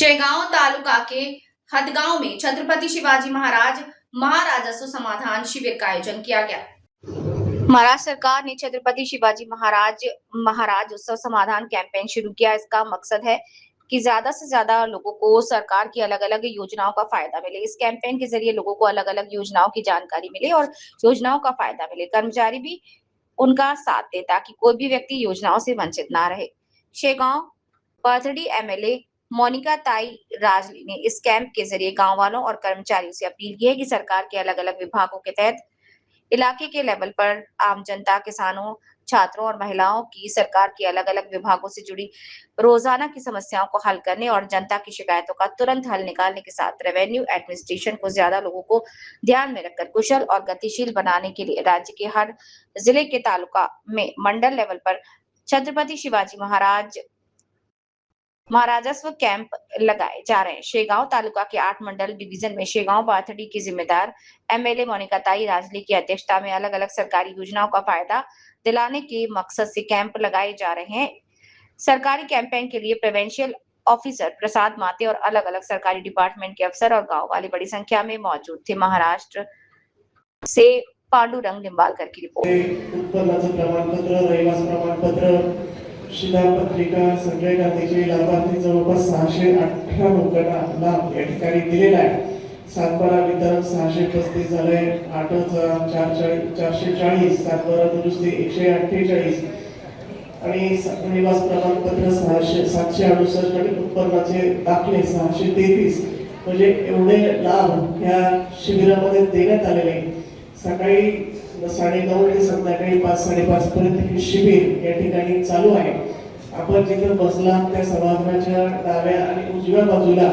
शेगांव तालुका के हदगांव में छत्रपति शिवाजी महाराज महाराजस्व समाधान शिविर का आयोजन किया गया। महाराष्ट्र सरकार ने छत्रपति शिवाजी महाराज उत्सव समाधान कैंपेन शुरू किया। इसका मकसद है कि ज्यादा से ज्यादा लोगों को सरकार की अलग अलग योजनाओं का फायदा मिले। इस कैंपेन के जरिए लोगों को अलग अलग योजनाओं की जानकारी मिले और योजनाओं का फायदा मिले। कर्मचारी भी उनका साथ दे ताकि कोई भी व्यक्ति योजनाओं से वंचित ना रहे। शेगांव पाथड़ी एमएलए मोनिका ताई राजली ने इस कैंप के जरिए गांव वालों और कर्मचारियों से अपील की है कि सरकार के अलग अलग विभागों के तहत इलाके के लेवल पर आम जनता, किसानों, छात्रों और महिलाओं की सरकार के अलग अलग विभागों से जुड़ी रोजाना की समस्याओं को हल करने और जनता की शिकायतों का तुरंत हल निकालने के साथ रेवेन्यू एडमिनिस्ट्रेशन को ज्यादा लोगों को ध्यान में रखकर कुशल और गतिशील बनाने के लिए राज्य के हर जिले के तालुका में मंडल लेवल पर छत्रपति शिवाजी महाराजस्व कैंप लगाए जा रहे हैं। शेगांव तालुका के 8 मंडल डिवीजन में शेगांव पाथड़ी की जिम्मेदार एमएलए मोनिका ताई राजली की अध्यक्षता में अलग अलग सरकारी योजनाओं का फायदा दिलाने के मकसद से कैंप लगाए जा रहे हैं। सरकारी कैंपेन के लिए प्रोविंशियल ऑफिसर प्रसाद माते और अलग अलग सरकारी डिपार्टमेंट के अफसर और गाँव वाले बड़ी संख्या में मौजूद थे। महाराष्ट्र से पांडुरंग निंबालकर की रिपोर्ट। शिधापत्रिका संजय गांधीचे लाभार्थी जवळपास 618 लोकांना लाभ या ठिकाणी दिलेला आहे। सातबारा वितरण 635 झाले, 8440 सातबारा दुरुस्ती 148 आणि निवास प्रमाणपत्र 768 आणि उत्पन्नाचे दाखले 633 म्हणजे एवढे लाभ या शिबिरामध्ये देण्यात आलेले। सकाळी 9:30 ते संध्याकाळी 5-5:30 पर्यंत हे शिबिर या ठिकाणी चालू आहे। आपण जिथे बसला त्या सभागृहाच्या डाव्या आणि उजव्या बाजूला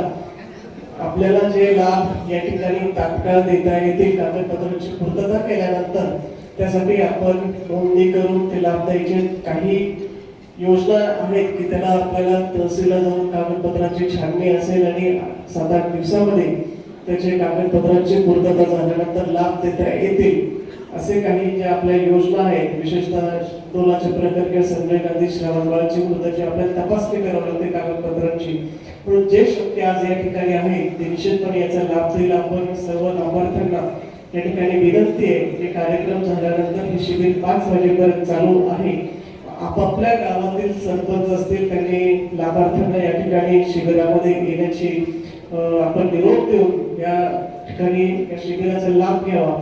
आपल्याला जे लाभ या ठिकाणी तात्काळ देता येतील कागदपत्रांची पूर्तता केल्यानंतर त्यासाठी आपण नोंदणी करून ते लाभ द्यायचे काही योजना आहेत की त्याला आपल्याला तहसीलला जाऊन कागदपत्रांची छाननी असेल आणि 7-8 दिवसामध्ये त्याचे कागदपत्रांची पूर्तता झाल्यानंतर लाभ देता येतील असे काही जे आपल्या योजना आहेत। विशेषतः टोलाचे प्रकार किंवा संजय गांधी श्रावणबाळाची मृताची आपल्याला तपासणी करावी लागते कागदपत्रांची, पण जे शक्य आज या ठिकाणी आहे ते निश्चितपणे याचा लाभ देईल। आपण सर्व लाभार्थ्यांना या ठिकाणी विनंती आहे की कार्यक्रम झाल्यानंतर हे शिबिर 5 वाजेपर्यंत चालू आहे। आपापल्या गावातील सरपंच असतील त्यांनी लाभार्थ्यांना या ठिकाणी शिबिरामध्ये येण्याची आपण निरोप देऊन या ठिकाणी या शिबिराचा लाभ घ्यावा।